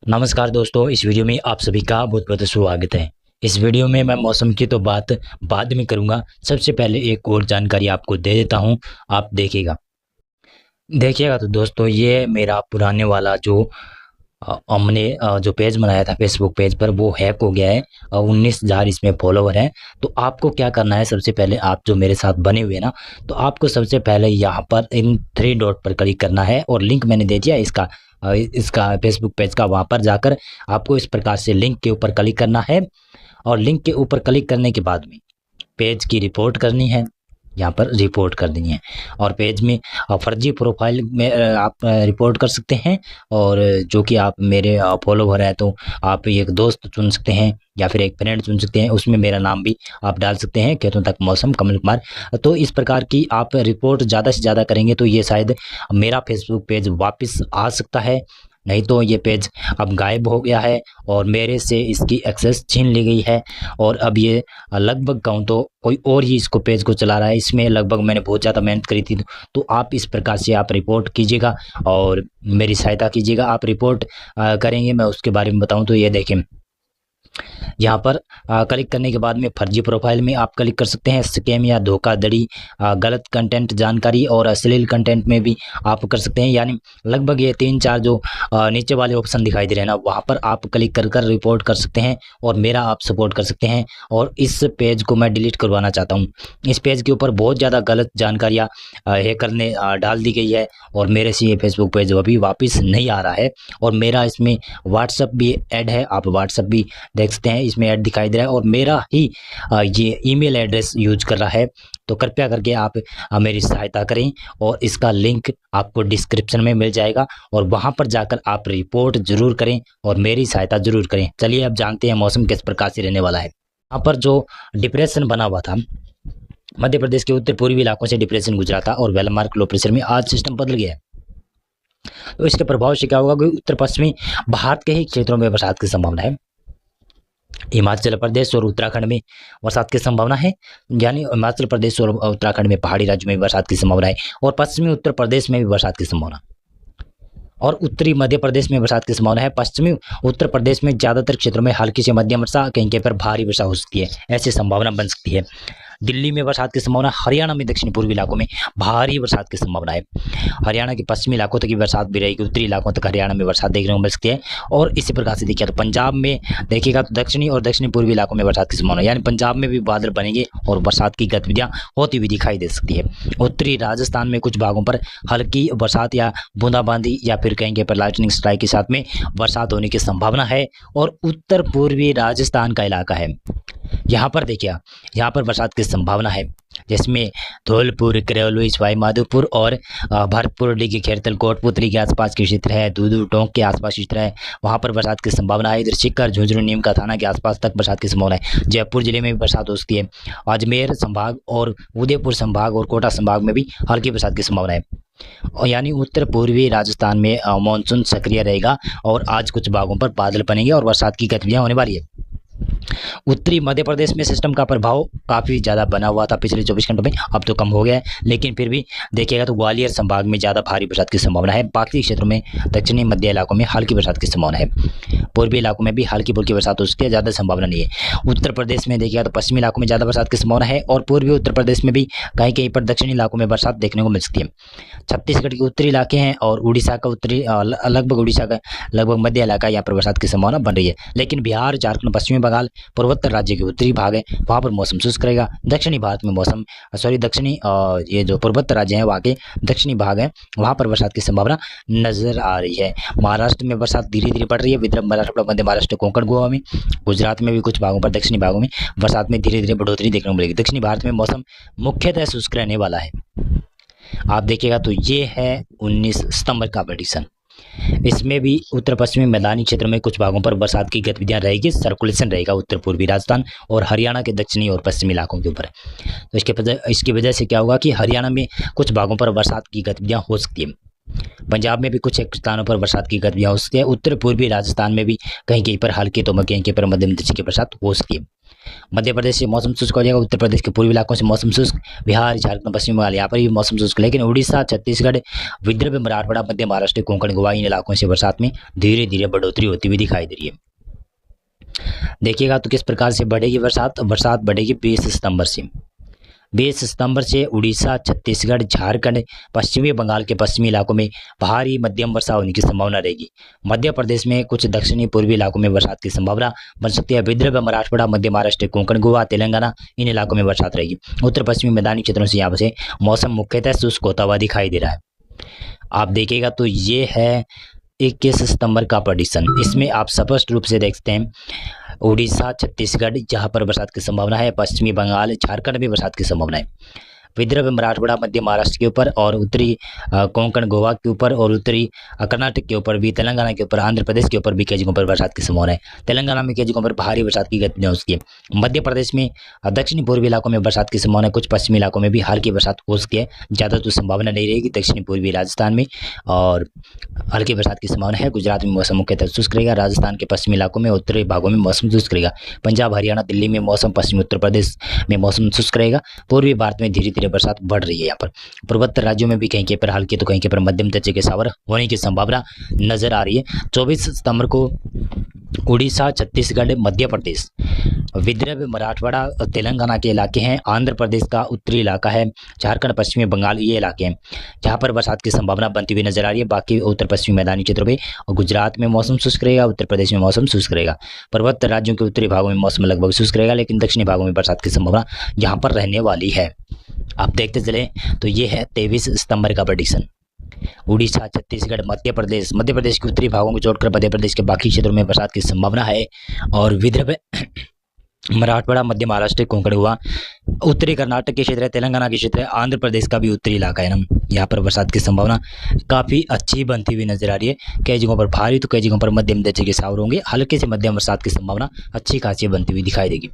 नमस्कार दोस्तों, इस वीडियो में आप सभी का बहुत बहुत स्वागत है। इस वीडियो में मैं मौसम की तो बात बाद में करूंगा। सबसे पहले एक और जानकारी आपको दे देता हूं, आप देखिएगा तो दोस्तों, ये मेरा पुराने वाला जो हमने जो पेज बनाया था फेसबुक पेज पर, वो हैक हो गया है। 19,000 इसमें फॉलोवर हैं। तो आपको क्या करना है, सबसे पहले आप जो मेरे साथ बने हुए ना, तो आपको सबसे पहले यहाँ पर इन 3 डॉट पर क्लिक करना है और लिंक मैंने दे दिया इसका फेसबुक पेज का। वहाँ पर जाकर आपको इस प्रकार से लिंक के ऊपर क्लिक करना है और लिंक के ऊपर क्लिक करने के बाद में पेज की रिपोर्ट करनी है। यहाँ पर रिपोर्ट कर देनी है और पेज में फर्जी प्रोफाइल में आप रिपोर्ट कर सकते हैं। और जो कि आप मेरे फॉलोवर है, तो आप एक दोस्त चुन सकते हैं या फिर एक फ्रेंड चुन सकते हैं, उसमें मेरा नाम भी आप डाल सकते हैं, खेतों तक मौसम कमल कुमार। तो इस प्रकार की आप रिपोर्ट ज़्यादा से ज़्यादा करेंगे तो ये शायद मेरा फेसबुक पेज वापस आ सकता है। नहीं तो ये पेज अब गायब हो गया है और मेरे से इसकी एक्सेस छीन ली गई है। और अब ये लगभग कहूँ तो कोई और ही इसको पेज को चला रहा है। इसमें लगभग मैंने बहुत ज़्यादा मेहनत करी थी। तो आप इस प्रकार से आप रिपोर्ट कीजिएगा और मेरी सहायता कीजिएगा। आप रिपोर्ट करेंगे, मैं उसके बारे में बताऊं तो ये देखें, यहाँ पर क्लिक करने के बाद में फर्जी प्रोफाइल में आप क्लिक कर सकते हैं। स्कैम या धोखाधड़ी, गलत कंटेंट, जानकारी और अश्लील कंटेंट में भी आप कर सकते हैं। यानी लगभग ये 3-4 जो नीचे वाले ऑप्शन दिखाई दे रहे हैं ना, वहाँ पर आप क्लिक कर रिपोर्ट कर सकते हैं और मेरा आप सपोर्ट कर सकते हैं। और इस पेज को मैं डिलीट करवाना चाहता हूँ। इस पेज के ऊपर बहुत ज़्यादा गलत जानकारियाँ हैकर ने डाल दी गई है और मेरे से ये फेसबुक पेज अभी वापस नहीं आ रहा है। और मेरा इसमें व्हाट्सअप भी ऐड है, आप व्हाट्सअप भी देख सकते हैं, इसमें ऐड दिखाई दे रहा है और मेरा ही ये ईमेल एड्रेस यूज कर रहा है। तो कृपया करके आप मेरी सहायता करें और इसका लिंक आपको डिस्क्रिप्शन में मिल जाएगा और वहां पर जाकर आप रिपोर्ट जरूर करें और मेरी सहायता जरूर करें। चलिए अब जानते हैं मौसम किस प्रकार से रहने वाला है। यहाँ पर जो डिप्रेशन बना हुआ था, मध्य प्रदेश के उत्तर पूर्वी इलाकों से डिप्रेशन गुजरा था और वेलमार्क लो प्रेशर में आज सिस्टम बदल गया है। तो इसके प्रभाव से क्या होगा कि उत्तर पश्चिमी भारत के ही क्षेत्रों में बरसात की संभावना है। हिमाचल प्रदेश और उत्तराखंड में बरसात की संभावना है। यानी हिमाचल प्रदेश और उत्तराखंड में, पहाड़ी राज्यों में बरसात की संभावना है और पश्चिमी उत्तर प्रदेश में भी बरसात की संभावना और उत्तरी मध्य प्रदेश में बरसात की संभावना है। पश्चिमी उत्तर प्रदेश में ज्यादातर क्षेत्रों में हल्की से मध्यम वर्षा, कहीं कहीं पर भारी वर्षा हो सकती है, ऐसी संभावना बन सकती है। दिल्ली में बरसात की संभावना, हरियाणा में दक्षिण पूर्वी इलाकों में भारी बरसात की संभावना है। हरियाणा के पश्चिमी इलाकों तक की बरसात भी रहेगी, उत्तरी इलाकों तक हरियाणा में बरसात देखने को मिल सकती है। और इसी प्रकार से देखिए तो पंजाब में देखिएगा तो दक्षिणी और दक्षिण पूर्वी इलाकों में बरसात की संभावना, यानी पंजाब में भी बादल बनेंगे और बरसात की गतिविधियां होती हुई दिखाई दे सकती है। उत्तरी राजस्थान में कुछ भागों पर हल्की बरसात या बूंदाबांदी या फिर कहीं पर लाइटनिंग स्ट्राइक के साथ में बरसात होने की संभावना है। और उत्तर पूर्वी राजस्थान का इलाका है, यहाँ पर देखिए, यहाँ पर बरसात की संभावना है, जिसमें धौलपुर, करौली, सवाई माधोपुर और भरतपुर, डिगी, खेरतल, कोटपुतली के आसपास के क्षेत्र है, दूदू, टोंक के आसपास क्षेत्र है, वहाँ पर बरसात की संभावना है। इधर सीकर, झुंझुनू, नीमका थाना के आसपास तक बरसात की संभावना है। जयपुर जिले में भी बरसात हो सकती है। अजमेर संभाग और उदयपुर संभाग और कोटा संभाग में भी हल्की बरसात की संभावना है। और यानी उत्तर पूर्वी राजस्थान में मानसून सक्रिय रहेगा और आज कुछ भागों पर बादल बनेंगे और बरसात की गतिविधियां होने वाली है। उत्तरी मध्य प्रदेश में सिस्टम का प्रभाव काफ़ी ज़्यादा बना हुआ था पिछले 24 घंटों में, अब तो कम हो गया है, लेकिन फिर भी देखिएगा तो ग्वालियर संभाग में ज़्यादा भारी बरसात की संभावना है। बाकी क्षेत्रों में, दक्षिणी मध्य इलाकों में हल्की बरसात की संभावना है। पूर्वी इलाकों में भी हल्की फुल्की बरसात हो सकती है, ज़्यादा संभावना नहीं है। उत्तर प्रदेश में देखिएगा तो पश्चिमी इलाकों में ज़्यादा बरसात की संभावना है और पूर्वी उत्तर प्रदेश में भी कहीं कहीं पर दक्षिणी इलाकों में बरसात देखने को मिल सकती है। छत्तीसगढ़ के उत्तरी इलाके हैं और उड़ीसा का उत्तरी लगभग उड़ीसा का लगभग मध्य इलाका, यहाँ पर बरसात की संभावना बन रही है। लेकिन बिहार, झारखंड, पश्चिमी बंगाल, पूर्वोत्तर राज्य के उत्तरी भाग है, वहाँ पर मौसम शुष्क रहेगा। दक्षिणी भारत में मौसम दक्षिणी ये जो पूर्वोत्तर राज्य हैं वहाँ के दक्षिणी भाग है, वहाँ पर बरसात की संभावना नजर आ रही है। महाराष्ट्र में बरसात धीरे धीरे बढ़ रही है। विदर्भ, मराठवाड़ा, मध्य महाराष्ट्र, कोंकण, गोवा में, गुजरात में भी कुछ भागों पर, दक्षिणी भागों में बरसात में धीरे धीरे बढ़ोतरी देखने को मिलेगी। दक्षिणी भारत में मौसम मुख्यतः शुष्क रहने वाला है। आप देखिएगा तो ये है 19 सितंबर का प्रेडिक्शन। इसमें भी उत्तर पश्चिमी मैदानी क्षेत्र में कुछ भागों पर बरसात की गतिविधियां रहेगी, सर्कुलेशन रहेगा उत्तर पूर्वी राजस्थान और हरियाणा के दक्षिणी और पश्चिमी इलाकों के ऊपर। तो इसकी वजह से क्या होगा कि हरियाणा में कुछ भागों पर बरसात की गतिविधियां हो सकती है। पंजाब में भी कुछ एक स्थानों पर बरसात की गतिविधियां हो सकती है। उत्तर पूर्वी राजस्थान में भी कहीं कहीं पर हल्की तो कहीं कहीं पर मध्यम दर्जे की बरसात हो सकती है। मध्य प्रदेश से मौसम शुष्क हो जाएगा, उत्तर प्रदेश के पूर्वी इलाकों से मौसम शुष्क, बिहार, झारखंड, पश्चिम बंगाल यहाँ पर भी मौसम शुष्क, लेकिन उड़ीसा, छत्तीसगढ़, विदर्भ, मराठवाड़ा, मध्य महाराष्ट्र, कोंकण, गोवा इन इलाकों से बरसात में धीरे धीरे बढ़ोतरी होती हुई दिखाई दे रही है। देखिएगा तो किस प्रकार से बढ़ेगी बरसात। बरसात बढ़ेगी 20 सितंबर से उड़ीसा, छत्तीसगढ़, झारखंड, पश्चिमी बंगाल के पश्चिमी इलाकों में भारी मध्यम वर्षा होने की संभावना रहेगी। मध्य प्रदेश में कुछ दक्षिणी पूर्वी इलाकों में बरसात की संभावना बन सकती है। विदर्भ, मराठवाड़ा, मध्य महाराष्ट्र, कोंकण, गोवा, तेलंगाना इन इलाकों में बरसात रहेगी। उत्तर पश्चिमी मैदानी क्षेत्रों से यहाँ से मौसम मुख्यतः शुष्क होता हुआ दिखाई दे रहा है। आप देखिएगा तो ये है 21 सितंबर का प्रेडिक्शन। इसमें आप स्पष्ट रूप से देखते हैं उड़ीसा, छत्तीसगढ़ जहां पर बरसात की संभावना है, पश्चिमी बंगाल, झारखंड में बरसात की संभावना है, विदर्भ, मराठवाड़ा, मध्य महाराष्ट्र के ऊपर और उत्तरी कोंकण, गोवा के ऊपर और उत्तरी कर्नाटक के ऊपर भी, तेलंगाना के ऊपर, आंध्र प्रदेश के ऊपर भी कई जगहों पर बरसात की संभावना है। तेलंगाना में कई जगहों पर भारी बरसात की घटना हो सकती है। मध्य प्रदेश में दक्षिणी पूर्वी इलाकों में बरसात की संभावना है, कुछ पश्चिमी इलाकों में भी हल्की बरसात हो सकती है, ज़्यादा तो संभावना नहीं रहेगी। दक्षिणी पूर्वी राजस्थान में और हल्की बरसात की संभावना है। गुजरात में मौसम मुख्यतः शुष्क रहेगा, राजस्थान के पश्चिमी इलाकों में, उत्तरी भागों में मौसम शुष्क रहेगा। पंजाब, हरियाणा, दिल्ली में मौसम, पश्चिमी उत्तर प्रदेश में मौसम शुष्क रहेगा। पूर्वी भारत में धीरे धीरे बरसात बढ़ रही है। यहाँ पर पूर्वोत्तर राज्यों में भी कहीं कहीं पर हल्की तो कहीं कहीं पर मध्यम दर्जे के शावर होने की संभावना नजर आ रही है। 24 सितंबर को उड़ीसा, छत्तीसगढ़, मध्य प्रदेश, विदर्भ, मराठवाड़ा, तेलंगाना के इलाके हैं, आंध्र प्रदेश का उत्तरी इलाका है, झारखंड, पश्चिमी बंगाल ये इलाके हैं जहाँ पर बरसात की संभावना बनती हुई नजर आ रही है। बाकी उत्तर पश्चिमी मैदानी क्षेत्रों में और गुजरात में मौसम शुष्क रहेगा, उत्तर प्रदेश में मौसम शुष्क रहेगा। पर्वत राज्यों के उत्तरी भागों में मौसम लगभग शुष्क रहेगा, लेकिन दक्षिणी भागों में बरसात की संभावना यहाँ पर रहने वाली है। आप देखते चले तो ये है 23 सितंबर का प्रेडिक्शन। उड़ीसा, छत्तीसगढ़, मध्य प्रदेश के उत्तरी भागों को छोड़कर मध्य प्रदेश के बाकी क्षेत्रों में बरसात की संभावना है और विदर्भ, मराठवाड़ा, मध्य महाराष्ट्र, कोंकण, गोवा, उत्तरी कर्नाटक के क्षेत्र है, तेलंगाना के क्षेत्र है, आंध्र प्रदेश का भी उत्तरी इलाका है ना, यहाँ पर बरसात की संभावना काफ़ी अच्छी बनती हुई नजर आ रही है। कई जगहों पर भारी तो कई जगहों पर मध्यम दर्जे के शावर होंगे, हल्के से मध्यम बरसात की संभावना अच्छी खासी बनती हुई दिखाई देगी।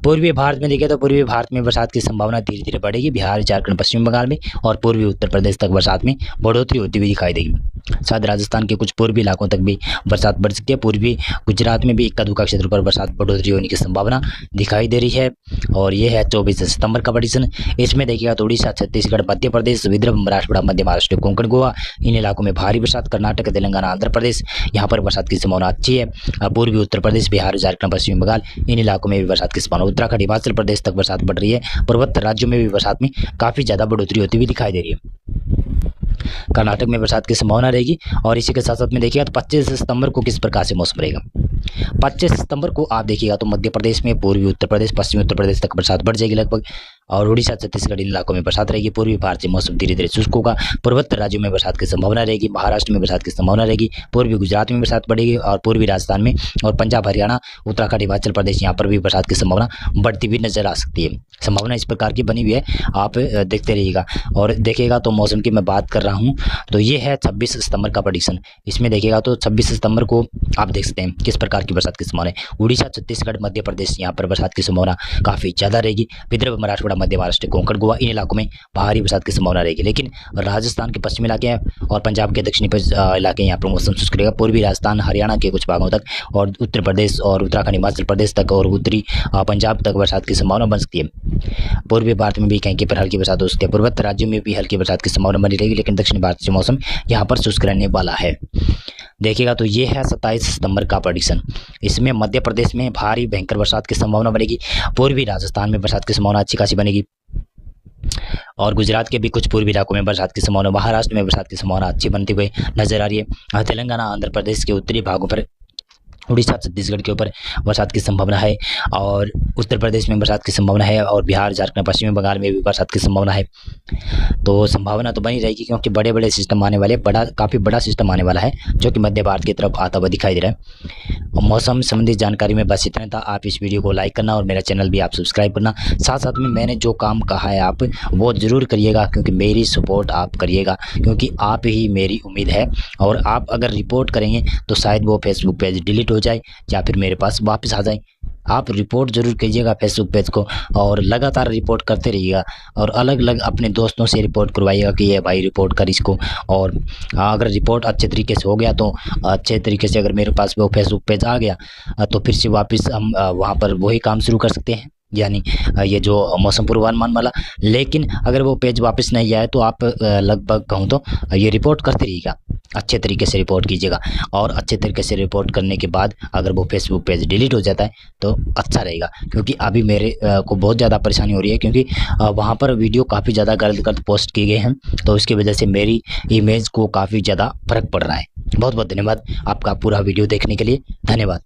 पूर्वी भारत में देखें तो पूर्वी भारत में बरसात की संभावना धीरे धीरे बढ़ेगी। बिहार, झारखंड, पश्चिम बंगाल में और पूर्वी उत्तर प्रदेश तक बरसात में बढ़ोतरी होती हुई दिखाई देगी। शायद राजस्थान के कुछ पूर्वी इलाकों तक भी बरसात बढ़ सकती है। पूर्वी गुजरात में भी इक्का दुक्का क्षेत्र पर बरसात बढ़ोतरी होने की संभावना दिखाई दे रही है और ये है 24 सितंबर का प्रेडिक्शन। इसमें देखिएगा तो उड़ीसा, छत्तीसगढ़, मध्य प्रदेश, विदर्भ, मराठवाड़ा, मध्य महाराष्ट्र, कोंकण, गोवा इन इलाकों में भारी बरसात, कर्नाटक, तेलंगाना, आंध्र प्रदेश यहाँ पर बरसात की संभावना अच्छी है। पूर्वी उत्तर प्रदेश, बिहार, झारखंड, पश्चिम बंगाल इन इलाकों में भी बरसात की संभावना, उत्तराखंड, हिमाचल प्रदेश तक बरसात बढ़ रही है। पूर्वोत्तर राज्यों में भी बरसात में काफ़ी ज़्यादा बढ़ोतरी होती हुई दिखाई दे रही है। कर्नाटक में बरसात की संभावना रहेगी और इसी के साथ साथ में देखिएगा तो 25 सितंबर को किस प्रकार से मौसम रहेगा। 25 सितंबर को आप देखिएगा तो मध्य प्रदेश में, पूर्वी उत्तर प्रदेश, पश्चिमी उत्तर प्रदेश तक बरसात बढ़ जाएगी लगभग और उड़ीसा, छत्तीसगढ़ इन इलाकों में बरसात रहेगी। पूर्वी भारत से मौसम धीरे धीरे शुष्क होगा। पूर्वोत्तर राज्यों में बरसात की संभावना रहेगी, महाराष्ट्र में बरसात की संभावना रहेगी, पूर्वी गुजरात में बरसात बढ़ेगी और पूर्वी राजस्थान में और पंजाब, हरियाणा, उत्तराखंड, हिमाचल प्रदेश यहाँ पर भी बरसात की संभावना बढ़ती हुई नजर आ सकती है। संभावना इस प्रकार की बनी हुई है, आप देखते रहिएगा और देखिएगा तो मौसम की मैं बात कर रहा हूँ तो ये है 26 सितंबर का प्रेडिक्शन। इसमें देखिएगा तो 26 सितंबर को आप देख सकते हैं किस प्रकार की बरसात की संभावना है। उड़ीसा, छत्तीसगढ़, मध्य प्रदेश यहाँ पर बरसात की संभावना काफ़ी ज़्यादा रहेगी। विदर्भ, मराठवाड़ा, मध्य महाराष्ट्र, कोंकण, गोवा इन इलाकों में भारी बरसात की संभावना रहेगी, लेकिन राजस्थान के पश्चिमी इलाके हैं और पंजाब के दक्षिणी इलाके यहाँ पर मौसम शुष्क रहेगा। पूर्वी राजस्थान, हरियाणा के कुछ भागों तक और उत्तर प्रदेश और उत्तराखंड, हिमाचल प्रदेश तक और उत्तरी पंजाब तक बरसात की संभावना बन सकती है। पूर्वी भारत में भी कहीं पर हल्की बरसात हो सकती है। पूर्वोत्तर राज्यों में भी हल्की बरसात की संभावना बनी रहेगी, लेकिन दक्षिण भारत से मौसम यहाँ पर शुष्क रहने वाला है। देखिएगा तो ये है 27 सितंबर का प्रेडिक्शन। इसमें मध्य प्रदेश में भारी भयंकर बरसात की संभावना बनेगी। पूर्वी राजस्थान में बरसात की संभावना अच्छी खासी बनेगी और गुजरात के भी कुछ पूर्वी इलाकों में बरसात की संभावना, महाराष्ट्र में बरसात की संभावना अच्छी बनती हुई नजर आ रही है। तेलंगाना, आंध्र प्रदेश के उत्तरी भागों पर, उड़ीसा, छत्तीसगढ़ के ऊपर बरसात की संभावना है और उत्तर प्रदेश में बरसात की संभावना है और बिहार, झारखंड, पश्चिमी बंगाल में भी बरसात की संभावना है। तो संभावना तो बनी रहेगी क्योंकि बड़े बड़े सिस्टम आने वाले, काफ़ी बड़ा सिस्टम आने वाला है जो कि मध्य भारत की तरफ आता हुआ दिखाई दे रहा है। और मौसम संबंधी जानकारी में बस इतना था। आप इस वीडियो को लाइक करना और मेरा चैनल भी आप सब्सक्राइब करना। साथ साथ में मैंने जो काम कहा है आप वो ज़रूर करिएगा क्योंकि मेरी सपोर्ट आप करिएगा, क्योंकि आप ही मेरी उम्मीद है। और आप अगर रिपोर्ट करेंगे तो शायद वो फेसबुक पेज डिलीट हो जाए या फिर मेरे पास वापस आ जाए। आप रिपोर्ट ज़रूर कीजिएगा फेसबुक पेज को, और लगातार रिपोर्ट करते रहिएगा, और अलग अलग अपने दोस्तों से रिपोर्ट करवाइएगा कि ये भाई रिपोर्ट कर इसको। और अगर रिपोर्ट अच्छे तरीके से हो गया तो अच्छे तरीके से अगर मेरे पास वो फेसबुक पेज आ गया तो फिर से वापस हम वहाँ पर वही काम शुरू कर सकते हैं, यानी ये जो मौसम पूर्वानुमान वाला। लेकिन अगर वो पेज वापस नहीं आए तो आप लगभग कहूँ तो ये रिपोर्ट करते रहिएगा, अच्छे तरीके से रिपोर्ट कीजिएगा। और अच्छे तरीके से रिपोर्ट करने के बाद अगर वो फेसबुक पेज डिलीट हो जाता है तो अच्छा रहेगा, क्योंकि अभी मेरे को बहुत ज़्यादा परेशानी हो रही है, क्योंकि वहाँ पर वीडियो काफ़ी ज़्यादा गलत गलत पोस्ट किए गए हैं, तो इसकी वजह से मेरी इमेज को काफ़ी ज़्यादा फर्क पड़ रहा है। बहुत बहुत धन्यवाद आपका पूरा वीडियो देखने के लिए, धन्यवाद।